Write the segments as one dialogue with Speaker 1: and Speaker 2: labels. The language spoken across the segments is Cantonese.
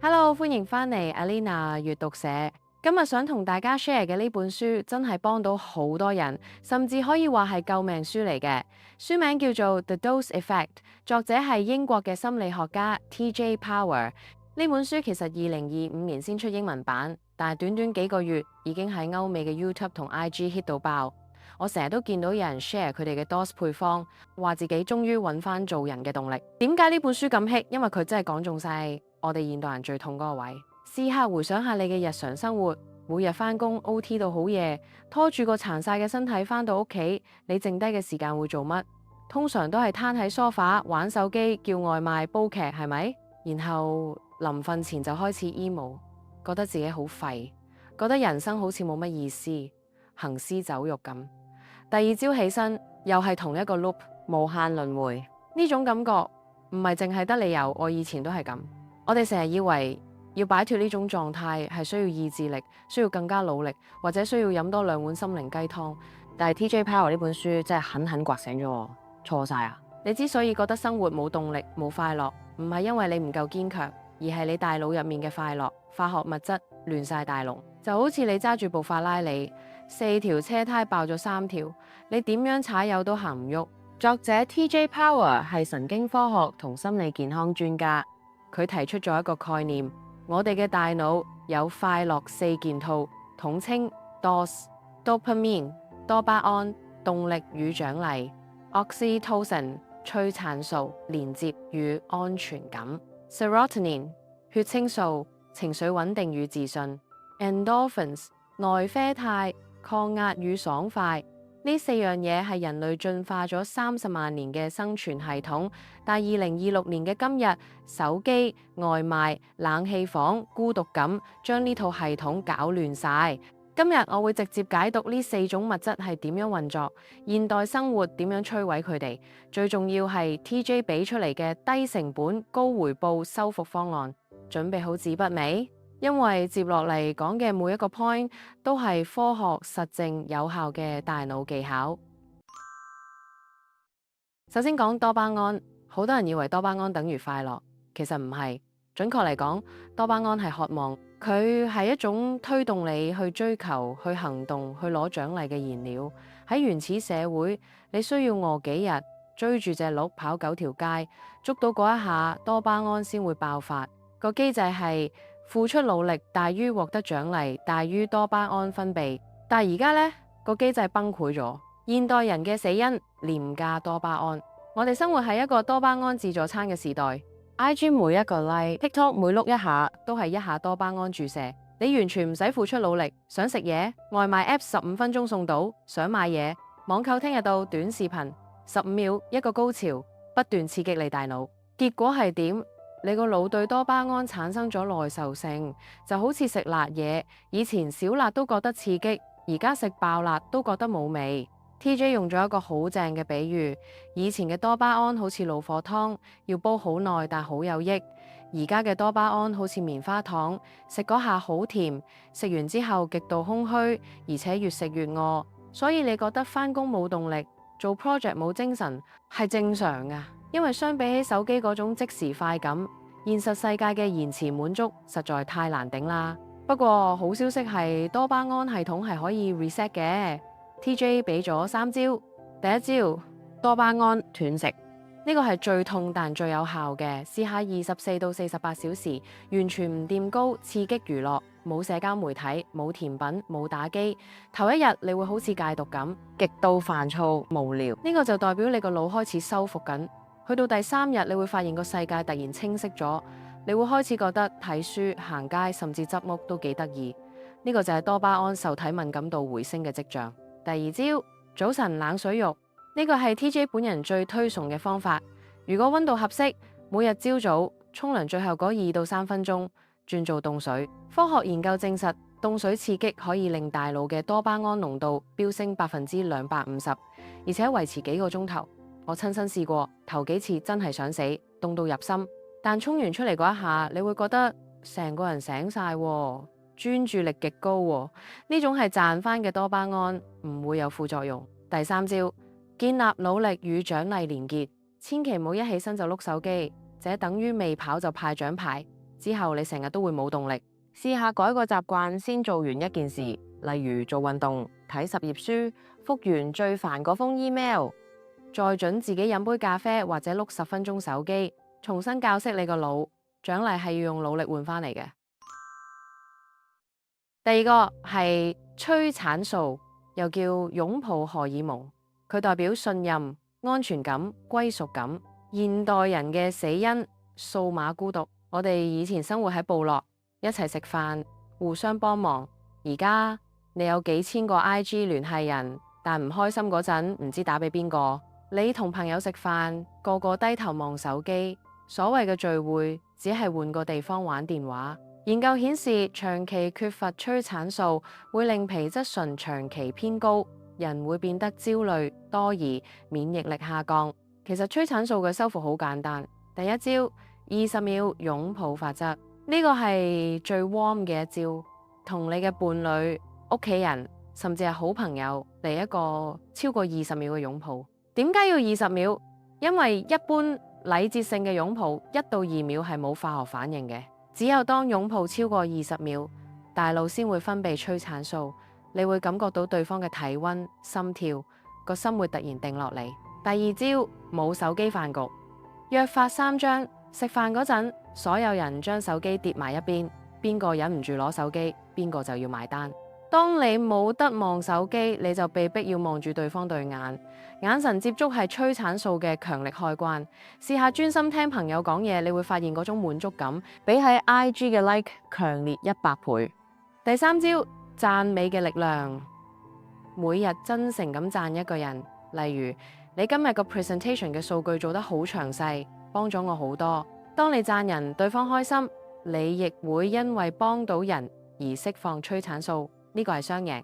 Speaker 1: Hello，歡迎返嚟 Alina 閱讀社。今日想同大家 share 嘅呢本書真係幫到好多人，甚至可以話係救命書嚟嘅。書名叫做《The Dose Effect》，作者係英國嘅心理學家 T.J. Power。呢本書其實2025年先出英文版，但係短短幾個月已經喺歐美嘅 YouTube 同 IG hit 到爆。我成日都見到有人 share 佢哋嘅 dose 配方，話自己終於揾翻做人嘅動力。點解呢本書咁 hit？因為佢真係講中晒我哋現代人最痛嗰個位。試下回想下你嘅日常生活，每日翻工 OT 到好夜，拖住個殘晒嘅身體翻到屋企，你剩低嘅時間會做乜？通常都係攤喺梳化玩手機、叫外賣、煲劇，係咪？然後臨瞓前就開始 emo， 覺得自己好廢，覺得人生好似冇乜意思，行屍走肉咁。第二朝起身又係同一個 loop， 無限輪迴。呢種感覺唔係淨係得你有，我以前都係咁。我哋成日以為要擺脫呢種狀態係需要意志力，需要更加努力，或者需要飲多2碗心靈雞湯。但係 T.J. Power 呢本書真係狠狠刮醒咗我，錯晒啊！你之所以覺得生活冇動力、冇快樂，唔係因為你唔夠堅強，而係你大腦入面嘅快樂化學物質亂晒大龍。就好似你揸住部法拉利，4條車胎爆咗3條，你點樣踩油都行唔喐。作者 T.J. Power 係神經科學同心理健康專家，佢提出咗一個概念：我哋嘅大腦有快樂4件套，統稱 DOS：Dopamine 多巴胺、動力與獎勵；Oxytocin 催產素、連接與安全感；Serotonin 血清素、情緒穩定與自信；Endorphins 內啡肽、抗壓與爽快。呢4樣嘢係人類進化咗30萬年嘅生存系統，但2026年嘅今日，手機、外賣、冷氣房、孤獨感將呢套系統搞亂晒。今日我會直接解讀呢4種物質係點樣運作，現代生活點樣摧毀佢哋，最重要係 TJ 俾出嚟嘅低成本高回報修復方案。準備好紙筆未？因為接落嚟講嘅每一個 point 都係科學實證有效嘅大腦技巧。首先講多巴胺，好多人以為多巴胺等於快樂，其實唔係。準確嚟講，多巴胺係渴望，佢係一種推動你去追求、去行動、去攞獎勵嘅燃料。喺原始社會，你需要餓幾日，追住隻鹿跑9條街，捉到嗰一下，多巴胺先會爆發。個機制係付出努力大於獲得獎勵，大於多巴胺分泌。但係而家呢個機制崩潰咗，現代人嘅死因廉價多巴胺。我哋生活喺一個多巴胺自助餐嘅時代。IG 每一個 like，TikTok 每碌一下都係一下多巴胺注射，你完全唔使付出努力。想食嘢，外賣 app 15分鐘送到；想買嘢，網購聽日到。短視頻15秒一個高潮，不斷刺激你大腦。結果係點？你個腦對多巴胺產生咗耐受性，就好似食辣嘢，以前少辣都覺得刺激，而家食爆辣都覺得冇味。TJ 用咗一個好正嘅比喻，以前嘅多巴胺好似老火湯，要煲好耐但好有益；而家嘅多巴胺好似棉花糖，食嗰下好甜，食完之後極度空虛，而且越食越餓。所以你覺得返工冇動力，做 project 冇精神，係正常㗎。因為相比起手機嗰種即時快感，現實世界嘅延遲滿足實在太難頂啦。不過好消息係多巴胺系統係可以 reset 嘅。TJ 俾咗3招。第一招，多巴胺斷食，呢個係最痛但最有效嘅。試下24到48小時完全唔掂高刺激娛樂，冇社交媒體，冇甜品，冇打機。頭一日你會好似戒毒咁，極度煩躁無聊，呢個就代表你個腦開始修復緊。去到第3日，你會發現個世界突然清晰咗，你會開始覺得睇書、行街甚至執屋都幾得意。呢個就係多巴胺受體敏感度回升嘅跡象。第二招，早晨冷水浴，呢個係 TJ 本人最推崇嘅方法。如果溫度合適，每日朝早沖涼最後嗰2到3分鐘轉做凍水。科學研究證實，凍水刺激可以令大腦嘅多巴胺濃度飆升250%，而且維持幾個鐘頭。我親身試過，頭幾次真係想死，凍到入心。但沖完出嚟嗰一下，你會覺得成個人醒晒，專注力極高。呢種係賺翻嘅多巴胺，唔會有副作用。第3招，建立努力與獎勵連結，千祈唔好一起身就碌手機，這等於未跑就派獎牌。之後你成日都會冇動力。試下改個習慣，先做完一件事，例如做運動、睇10頁書、覆完最煩嗰封 email， 再准自己飲杯咖啡或者碌10分鐘手機，重新教識你個腦。獎勵係要用努力換翻嚟嘅。第二個係催產素，又叫擁抱荷爾蒙，佢代表信任、安全感、歸屬感。現代人嘅死因，數碼孤獨。我哋以前生活喺部落，一齊食飯，互相幫忙。而家你有幾千個 IG 聯繫人，但唔開心嗰陣唔知打俾邊個。你同朋友食飯，個個低頭望手機。所謂嘅聚會，只係換個地方玩電話。研究顯示，長期缺乏催產素會令皮質醇長期偏高，人會變得焦慮、多疑、免疫力下降。其實催產素嘅修復好簡單，第一招20秒擁抱法則，呢個係最 warm 嘅一招，同你嘅伴侶、屋企人甚至係好朋友嚟一個超過20秒嘅擁抱。點解要20秒？因為一般禮節性嘅擁抱1到2秒係冇化學反應嘅，只有當擁抱超過20秒，大腦先會分泌催產素，你會感覺到對方嘅體溫、心跳，個心會突然定落嚟。第二招，冇手機飯局，約法3章，食飯嗰陣，所有人將手機跌埋一邊，邊個忍唔住攞手機，邊個就要埋單。當你冇得望手機，你就被逼要望住對方對眼。眼神接觸係催產素嘅強力開關。試下專心聽朋友講嘢，你會發現嗰種滿足感比喺 IG 嘅 like 強烈100倍。第三招，讚美嘅力量。每日真誠咁讚一個人，例如你今日個 presentation 嘅數據做得好詳細，幫咗我好多。當你讚人，對方開心，你亦會因為幫到人而釋放催產素。呢個係雙贏。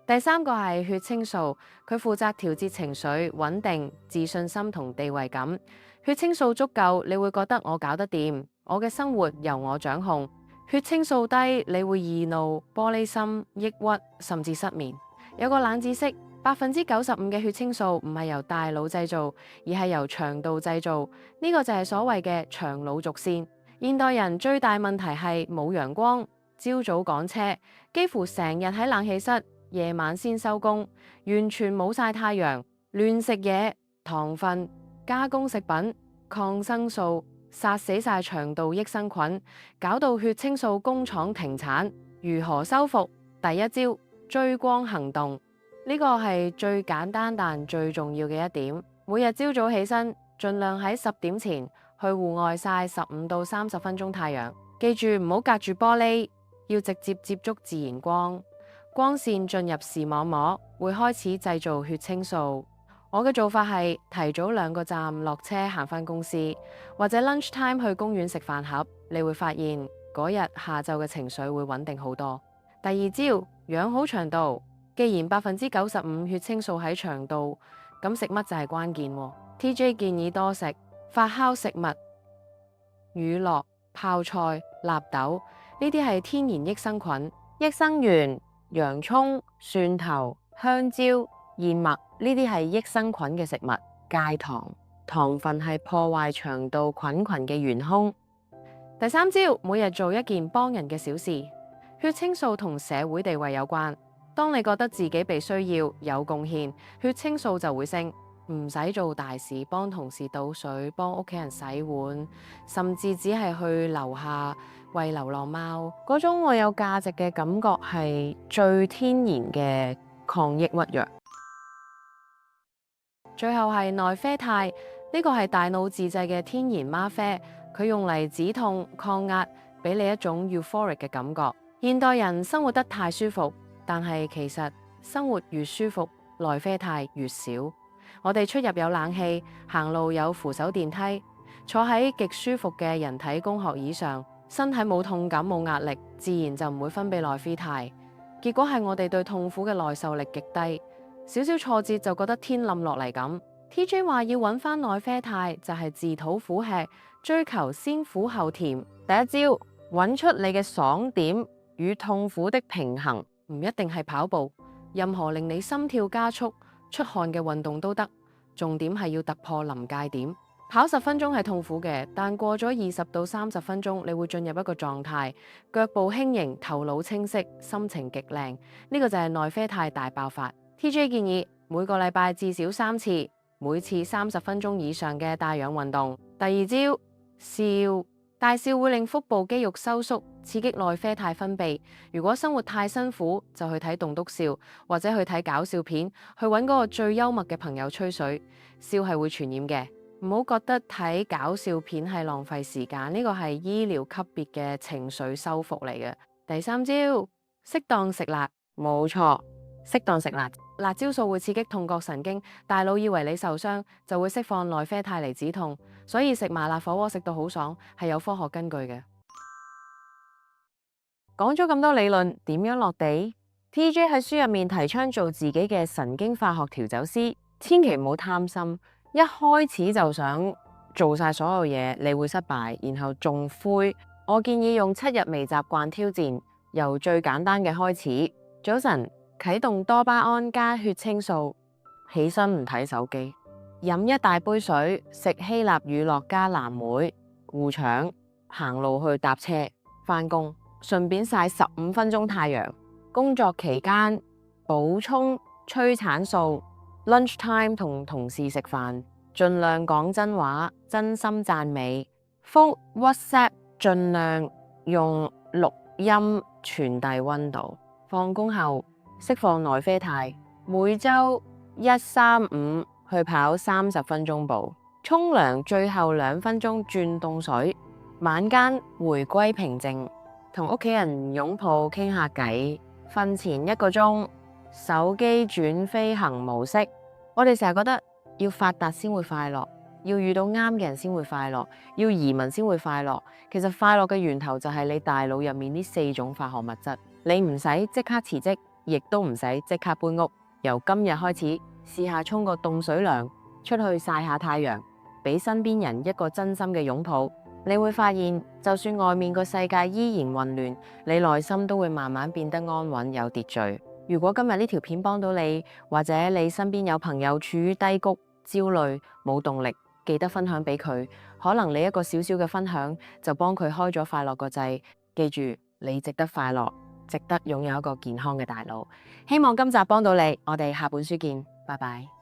Speaker 1: 第三個係血清素，佢負責調節情緒、穩定自信心同地位感。血清素足夠，你會覺得我搞得掂，我嘅生活由我掌控。血清素低，你會易怒、玻璃心、抑鬱，甚至失眠。有個冷知識，95%嘅血清素唔係由大腦製造，而係由腸道製造。呢個就係所謂嘅長腦軸線。現代人最大問題係冇陽光。朝早趕車，幾乎成日喺冷氣室，夜晚先收工，完全冇晒太陽，亂食嘢、糖分、加工食品、抗生素，殺死晒腸道益生菌，搞到血清素工廠停產。如何修復？第一招，追光行動，呢個係最簡單但最重要嘅一點。每日朝早起身，盡量喺10點前去戶外曬15到30分鐘太陽，記住唔好隔住玻璃。要直接接觸自然光，光線進入視網膜，會開始製造血清素。我嘅做法係提早2個站落車行返公司，或者 lunch time 去公園食飯盒。你會發現嗰日下晝嘅情緒會穩定好多。第二招，養好腸道。既然95%血清素喺腸道，咁食乜就係關鍵。TJ 建議多食發酵食物、乳酪、泡菜、納豆。呢啲係天然益生菌，益生元、洋蔥、蒜頭、香蕉、燕麥，呢啲係益生菌嘅食物。戒糖，糖分係破壞腸道菌群嘅元兇。第三招，每日做一件幫人嘅小事。血清素同社會地位有關，當你覺得自己被需要、有貢獻，血清素就會升。唔使做大事，幫同事倒水，幫屋企人洗碗，甚至只係去樓下餵流浪貓，嗰種我有價值嘅感覺係最天然嘅抗抑鬱藥。最後係內啡肽，呢個係大腦自製嘅天然嗎啡，佢用嚟止痛、抗壓，俾你一種 euphoric 嘅感覺。現代人生活得太舒服，但係其實生活越舒服，內啡肽越少。我哋出入有冷氣，行路有扶手電梯，坐喺極舒服嘅人體工學椅上，身體冇痛感冇壓力，自然就唔會分泌內啡肽。結果係我哋對痛苦嘅耐受力極低，少少挫折就覺得天冧落嚟咁。TJ 話要揾翻內啡肽就係自討苦吃，追求先苦後甜。第一招，揾出你嘅爽點與痛苦的平衡，唔一定係跑步，任何令你心跳加速、出汗嘅運動都得，重點係要突破臨界點。跑10分鐘係痛苦嘅，但過咗20到30分鐘，你會進入一個狀態，腳步輕盈，頭腦清晰，心情極靚。呢個就係內啡肽大爆發。TJ 建議每個禮拜至少3次，每次30分鐘以上嘅帶氧運動。第二招，笑。大笑會令腹部肌肉收縮，刺激內啡肽分泌。如果生活太辛苦，就去睇棟篤笑，或者去睇搞笑片，去揾嗰個最幽默嘅朋友吹水。笑係會傳染嘅，唔好覺得睇搞笑片係浪費時間，呢個係醫療級別嘅情緒修復嚟嘅。第三招，適當食辣。冇錯，適當食辣。辣椒素會刺激痛覺神經，大腦以為你受傷，就會釋放內啡肽嚟止痛，所以食麻辣火鍋食到好爽係有科學根據嘅。講咗咁多理論，點樣落地？TJ 喺書入面提倡做自己嘅神經化學調酒師，千祈唔好貪心，一開始就想做晒所有嘢，你會失敗，然後仲灰。我建議用7日微習慣挑戰，由最簡單嘅開始。早晨，啟動多巴胺加血清素，起身唔睇手機，飲一大杯水，食希臘乳酪加藍莓，護腸，行路去搭車，返工，順便曬15分鐘太陽。工作期間補充催產素。lunch time 同同事食飯，盡量講真話，真心讚美。覆 WhatsApp 盡量用錄音傳遞溫度。放工後釋放內啡肽，每週1、3、5去跑30分鐘步，沖涼最後2分鐘轉凍水，晚間回歸平靜，同屋企人擁抱傾下偈，瞓前1個鐘手機轉飛行模式。我哋成日覺得要發達先會快樂，要遇到啱嘅人先會快樂，要移民先會快樂。其實快樂嘅源頭就係你大腦入面呢4種化學物質。你唔使即刻辭職，亦都唔使即刻搬屋。由今日開始，試下沖個凍水涼，出去曬下太陽，俾身邊人一個真心嘅擁抱。你會發現，就算外面個世界依然混亂，你內心都會慢慢變得安穩有秩序。如果今日呢條片幫到你，或者你身邊有朋友處於低谷、焦慮、冇動力，記得分享俾佢。可能你一個小小嘅分享就幫佢開咗快樂個掣。記住，你值得快樂，值得擁有一個健康嘅大腦。希望今集幫到你，我哋下本書見，拜拜。